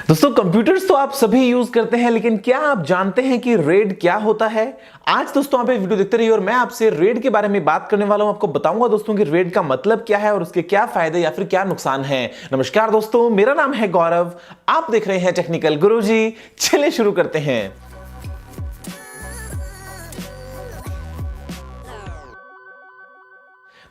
दोस्तों कंप्यूटर्स तो आप सभी यूज करते हैं, लेकिन क्या आप जानते हैं कि रेड क्या होता है? आज दोस्तों आप एक वीडियो देखते रहिए और मैं आपसे रेड के बारे में बात करने वाला हूं। आपको बताऊंगा दोस्तों कि रेड का मतलब क्या है और उसके क्या फायदे या फिर क्या नुकसान है। नमस्कार दोस्तों, मेरा नाम है गौरव, आप देख रहे हैं टेक्निकल गुरुजी। चलिए शुरू करते हैं।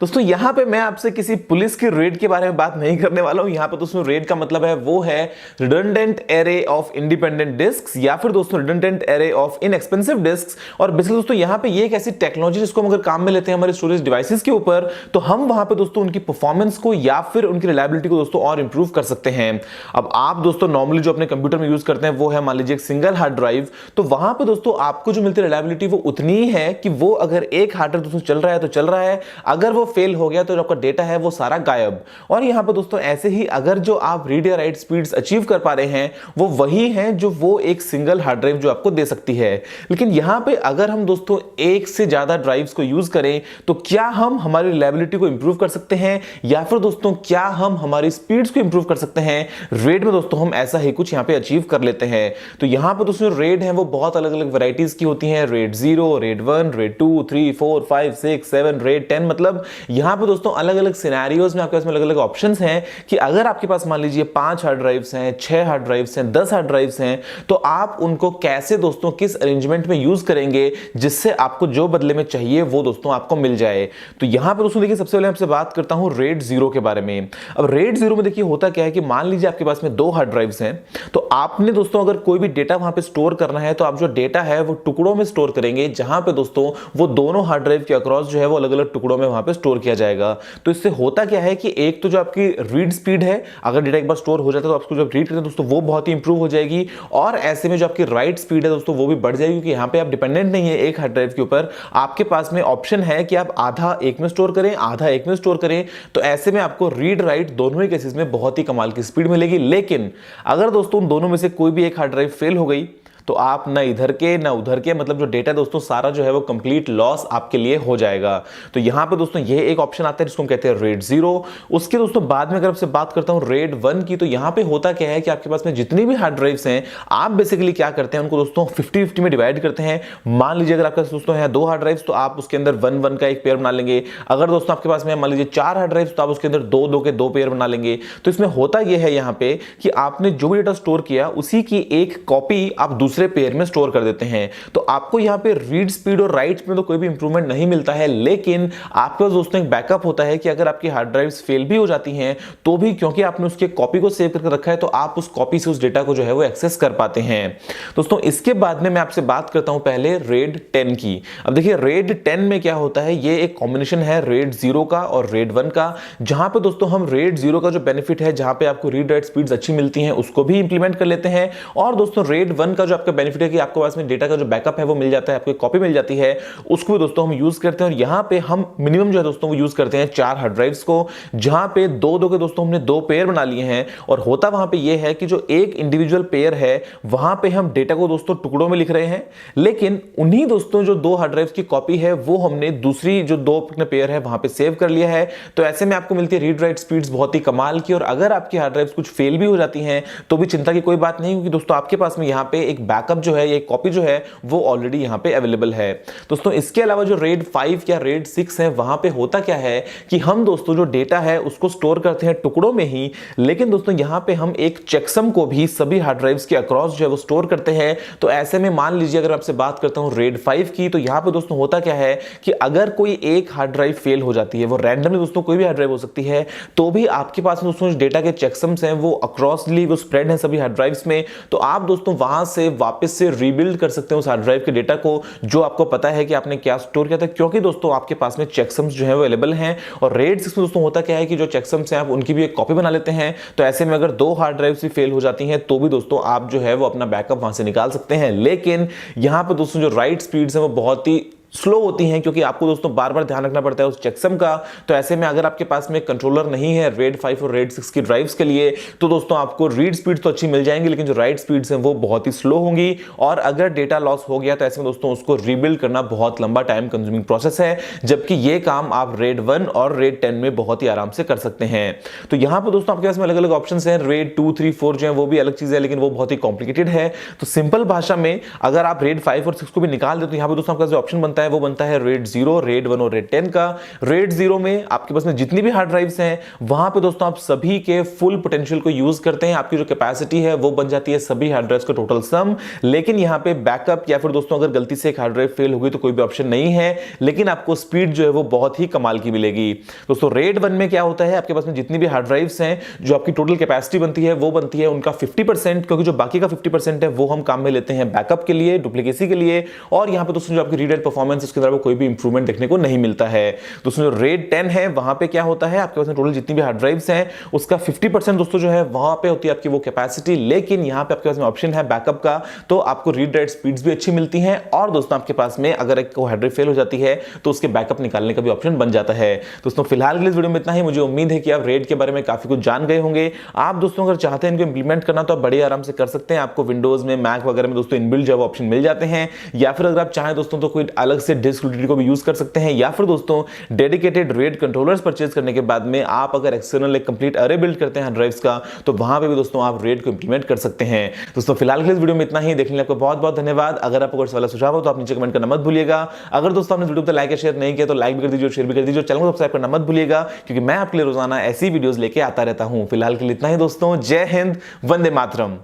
दोस्तों यहां पे मैं आपसे किसी पुलिस की रेड के बारे में बात नहीं करने वाला हूं। यहां पे दोस्तों रेड का मतलब है वो है redundant array of independent disks या फिर दोस्तों redundant array of inexpensive disks. और बेसिकली दोस्तों यहां पे ये एक ऐसी टेक्नोलॉजी जिसको हम अगर काम में लेते हैं हमारे स्टोरेज डिवाइसेस के ऊपर, तो हम वहां पे दोस्तों उनकी परफॉर्मेंस को या फिर उनकी रिलायबिलिटी को दोस्तों और इंप्रूव कर सकते हैं। अब आप दोस्तों नॉर्मली जो अपने कंप्यूटर में यूज करते हैं वो है मान लीजिए एक सिंगल हार्ड ड्राइव, तो वहां पे दोस्तों आपको जो मिलती है रिलायबिलिटी वो उतनी ही है कि वो अगर एक हार्ड ड्राइव दोस्तों चल रहा है तो चल रहा है, अगर वो फेल हो गया तो जो आपका डेटा है वो सारा गायब। और यहां पर दोस्तों ऐसे ही अगर जो आप रीड या राइट स्पीड्स अचीव कर पा रहे हैं वो वही है जो वो एक सिंगल हार्ड ड्राइव जो आपको दे सकती है। लेकिन यहां पे अगर हम दोस्तों एक से ज्यादा ड्राइव्स को यूज करें तो क्या हम हमारी रिलायबिलिटी को इंप्रूव कर सकते हैं या फिर दोस्तों क्या हम हमारी स्पीड्स को इंप्रूव कर सकते हैं? रेड में दोस्तों हम ऐसा ही कुछ यहां पे अचीव कर लेते हैं। तो यहां पर दोस्तों रेड है वो बहुत अलग अलग वैरायटीज की होती हैं। Red 0, red 1, red 2, 3, 4, 5, 6, 7, red 10। मतलब यहां पर दोस्तों अलग अलग सिनेरियोज में आपके पास में अलग अलग ऑप्शंस हैं कि अगर आपके पास मान लीजिए 5 हार्ड ड्राइव्स हैं, 6 हार्ड ड्राइव्स हैं, 10 हार्ड ड्राइव्स हैं, तो आप उनको कैसे दोस्तों किस अरेंजमेंट में यूज करेंगे जिससे आपको जो बदले में चाहिए वो दोस्तों आपको मिल जाए। तो यहां पर दोस्तों देखिए सबसे पहले आपसे बात करता हूं रेड 0 के बारे में। अब रेड 0 में देखिए होता क्या है कि मान लीजिए आपके पास में 2 हार्ड ड्राइव्स हैं, तो आपने दोस्तों अगर कोई भी डेटा वहां पे स्टोर करना है तो आप जो डेटा है वो टुकड़ों में स्टोर करेंगे, जहां पे दोस्तों वो दोनों हार्ड ड्राइव के अक्रॉस जो है वो अलग अलग टुकड़ों में वहां पे स्टोर किया जाएगा। तो इससे होता क्या है कि एक तो जो आपकी रीड स्पीड है, अगर डेटा एक बार स्टोर हो जाता है तो आपको जब रीड करते हैं दोस्तों वो बहुत ही इंप्रूव हो जाएगी। और ऐसे में जो आपकी राइट स्पीड है दोस्तों वो भी बढ़ जाएगी, क्योंकि यहां पे आप डिपेंडेंट नहीं है एक हार्ड ड्राइव के ऊपर। आपके पास में ऑप्शन है कि आप आधा एक में स्टोर करें, आधा एक में स्टोर करें। तो ऐसे में आपको रीड राइट दोनों ही केसेस में बहुत ही कमाल की स्पीड मिलेगी। लेकिन अगर दोस्तों उन दोनों में से कोई भी एक हार्ड ड्राइव फेल हो गई तो आप ना इधर के ना उधर के, मतलब जो डेटा दोस्तों सारा जो है वो कंप्लीट लॉस आपके लिए हो जाएगा। तो यहां पे दोस्तों ये एक ऑप्शन आता है जिसको हम कहते हैं रेड 0। उसके दोस्तों बाद में अगर आपसे बात करता हूं रेड 1 की, तो यहां पे होता क्या है कि आपके पास में जितनी भी हार्ड ड्राइव्स हैं आप बेसिकली क्या करते हैं उनको दोस्तों 50-50 में डिवाइड करते हैं। मान लीजिए अगर आपके पास दोस्तों है 2 हार्ड ड्राइव्स तो आप उसके अंदर 1-1 का एक पेयर बना लेंगे। अगर दोस्तों आपके पास में मान लीजिए 4 हार्ड ड्राइव्स तो आप उसके अंदर 2-2 के 2 पेयर बना लेंगे। तो इसमें होता यह है यहां पे कि आपने जो भी डेटा स्टोर किया उसी की एक कॉपी आप दूसरे पेयर में स्टोर कर देते हैं। तो आपको यहां पे रीड स्पीड और राइट स्पीड में तो कोई भी इंप्रूवमेंट नहीं मिलता है, लेकिन आपके पास दोस्तों एक बैकअप होता है कि अगर आपकी हार्ड ड्राइव्स फेल भी हो जाती हैं तो भी क्योंकि आपने उसके कॉपी को सेव करके रखा है तो आप उस कॉपी से उस डेटा को जो है वो एक्सेस कर पाते हैं। दोस्तों इसके बाद में मैं आपसे बात करता हूं पहले रेड 10 की। अब देखिए रेड 10 में क्या होता है, ये एक कॉम्बिनेशन है रेड 0 का और रेड 1 का, जहां पे दोस्तों हम रेड 0 का जो बेनिफिट है जहां पे आपको रीड राइट स्पीड्स अच्छी मिलती हैं उसको भी इंप्लीमेंट कर लेते हैं। और दोस्तों रेड 1 का जो आपका बेनिफिट है कि आपको पास में डेटा का जो बैकअप है वो मिल जाता है, आपको कॉपी मिल जाती है, उसको भी दोस्तों हम यूज करते हैं। और यहां पे हम मिनिमम जो है दोस्तों वो यूज करते हैं 4 हार्ड ड्राइव्स को, जहां पे 2-2 के दोस्तों हमने 2 पेयर बना लिए हैं। और होता वहां पे ये है कि जो एक इंडिविजुअल पेयर है वहां पे हम डेटा को दोस्तों टुकड़ों में लिख रहे हैं, लेकिन उन्हीं दोस्तों जो 2 हार्ड ड्राइव्स की कॉपी है वो हमने दूसरी जो 2 पेयर है वहां पे सेव कर लिया है। तो ऐसे में आपको मिलती है रीड राइट स्पीड्स बहुत ही कमाल की। और अगर आपकी हार्ड ड्राइव्स कुछ फेल भी हो जाती हैं तो भी चिंता की कोई बात नहीं, क्योंकि दोस्तों आपके पास में यहां पे एक बैकअप जो है, एक कॉपी जो है वो ऑलरेडी यहां पे अवेलेबल है। दोस्तों इसके अलावा जो रेड 5 या रेड 6 है वहां पे होता क्या है कि हम दोस्तों जो डेटा है उसको स्टोर करते हैं टुकड़ों में ही, लेकिन दोस्तों यहां पे हम एक चेकसम को भी सभी हार्ड ड्राइव्स के अक्रॉस जो है वो स्टोर करते हैं। तो ऐसे में मान लीजिए अगर आपसे बात करता हूं रेड 5 की, तो यहां पे दोस्तों होता क्या है कि अगर कोई एक हार्ड ड्राइव फेल हो जाती है, वो रैंडमली दोस्तों कोई भी हार्ड ड्राइव हो सकती है, तो भी आपके पास में दोस्तों डेटा के चेकसम्स हैं वो अक्रॉसली वो स्प्रेड है सभी हार्ड ड्राइव्स में। तो आप दोस्तों वहां से वापस से रीबिल्ड कर सकते हैं उस हार्ड ड्राइव के डेटा को जो आपको पता है कि आपने क्या स्टोर किया था, क्योंकि दोस्तों आपके पास में चेकसम्स जो है वो अवेलेबल हैं। और रेड 6 में दोस्तों होता क्या है कि जो चेकसम्स हैं आप उनकी भी एक कॉपी बना लेते हैं। तो ऐसे में अगर 2 हार्ड ड्राइव्स भी फेल हो जाती हैं तो भी दोस्तों आप जो है वो अपना बैकअप वहां से निकाल सकते हैं। लेकिन यहां पर दोस्तों जो राइट स्पीड्स हैं वो बहुत ही स्लो होती हैं, क्योंकि आपको दोस्तों बार बार ध्यान रखना पड़ता है उस चेकसम का। तो ऐसे में अगर आपके पास में कंट्रोलर नहीं है रेड 5 और रेड 6 की ड्राइव्स के लिए, तो दोस्तों आपको रीड स्पीड तो अच्छी मिल जाएंगी, लेकिन जो राइट स्पीड्स हैं वो बहुत ही स्लो होंगी। और अगर डेटा लॉस हो गया तो ऐसे में दोस्तों उसको रीबिल्ड करना बहुत लंबा टाइम कंज्यूमिंग प्रोसेस है, जबकि ये काम आप रेड 1 और रेड 10 में बहुत ही आराम से कर सकते हैं। तो यहां पर दोस्तों आपके पास में अलग अलग ऑप्शंस हैं। रेड 2, 3, 4 जो है वो भी अलग चीज है, लेकिन वो बहुत ही कॉम्प्लिकेटेड है। तो सिंपल भाषा में अगर आप रेड 5 और 6 को भी निकाल दे तो यहां पर दोस्तों आपका जो ऑप्शन बनता है वो बनता है रेड 0, रेड 1 और रेड 10 का। रेड 0 में आपके पास में जितनी भी हार्ड ड्राइव्स हैं वहां पे दोस्तों आप सभी के फुल पोटेंशियल को यूज करते हैं। आपकी जो कैपेसिटी है वो बन जाती है सभी हार्ड ड्राइव्स का टोटल सम। लेकिन यहां पे बैकअप या फिर दोस्तों अगर गलती से एक हार्ड ड्राइव फेल हो गई तो कोई भी ऑप्शन नहीं है, लेकिन आपको स्पीड जो है वो बहुत ही कमाल की मिलेगी। दोस्तों रेड 1 में क्या होता है, आपके पास में जितनी भी हार्ड ड्राइव्स हैं, जो आपकी टोटल कैपेसिटी बनती है वो बनती है उनका 50%, क्योंकि जो बाकी का 50% है वो हम काम में लेते हैं बैकअप के लिए, डुप्लीकेसी के लिए। और यहां पे दोस्तों जो आपकी रीड राइट परफॉर्मेंस उसके अंदर कोई भी इंप्रूवमेंट देखने को नहीं मिलता है। दोस्तों जो रेड 10 है वहां पे क्या होता है, आपके पास टोटल जितनी भी हार्ड ड्राइव्स हैं उसका 50% दोस्तों जो है वहां पे होती है आपकी वो कैपेसिटी, लेकिन यहां पे आपके पास में ऑप्शन है बैकअप का, तो आपको रीड राइट स्पीड्स भी अच्छी मिलती हैं। और दोस्तों आपके पास में अगर एक हार्ड ड्राइव फेल हो जाती है तो उसके बैकअप निकालने का भी ऑप्शन बन जाता है। दोस्तों फिलहाल के लिए इस वीडियो में इतना ही। मुझे उम्मीद है कि आप रेड के बारे में काफी कुछ जान गए होंगे। आप दोस्तों अगर चाहते हैं इनको इंप्लीमेंट करना तो आप बड़े आराम से कर सकते हैं। आपको विंडोज में, मैक वगैरह में दोस्तों इनबिल्ट जो ऑप्शन मिल जाते हैं, या फिर अगर आप चाहें दोस्तों तो कोई अलग से डिस्क यूटिलिटी को भी यूज कर सकते हैं, या फिर दोस्तों डेडिकेटेड रेड कंट्रोलर्स परचेज करने के बाद में आप अगर एक्सटर्नल एक कंप्लीट अरे बिल्ड करते हैं ड्राइव्स का, तो वहां पे भी दोस्तों आप रेड को इंप्लीमेंट कर सकते हैं। दोस्तों फिलहाल के इस वीडियो में इतना ही। देखने के लिए आपको बहुत बहुत धन्यवाद। अगर आपको कोई सवाल सुझाव हो तो आप नीचे कमेंट करना मत भूलिएगा। अगर दोस्तों आपने वीडियो को लाइक या शेयर नहीं किया तो लाइक भी कर दीजिए, शेयर भी कर दीजिए, चैनल को सब्सक्राइब करना मत भूलिएगा, क्योंकि मैं आपके लिए रोजाना ऐसी वीडियोस लेके आता रहता हूं। फिलहाल के लिए इतना ही दोस्तों। जय हिंद, वंदे मातरम।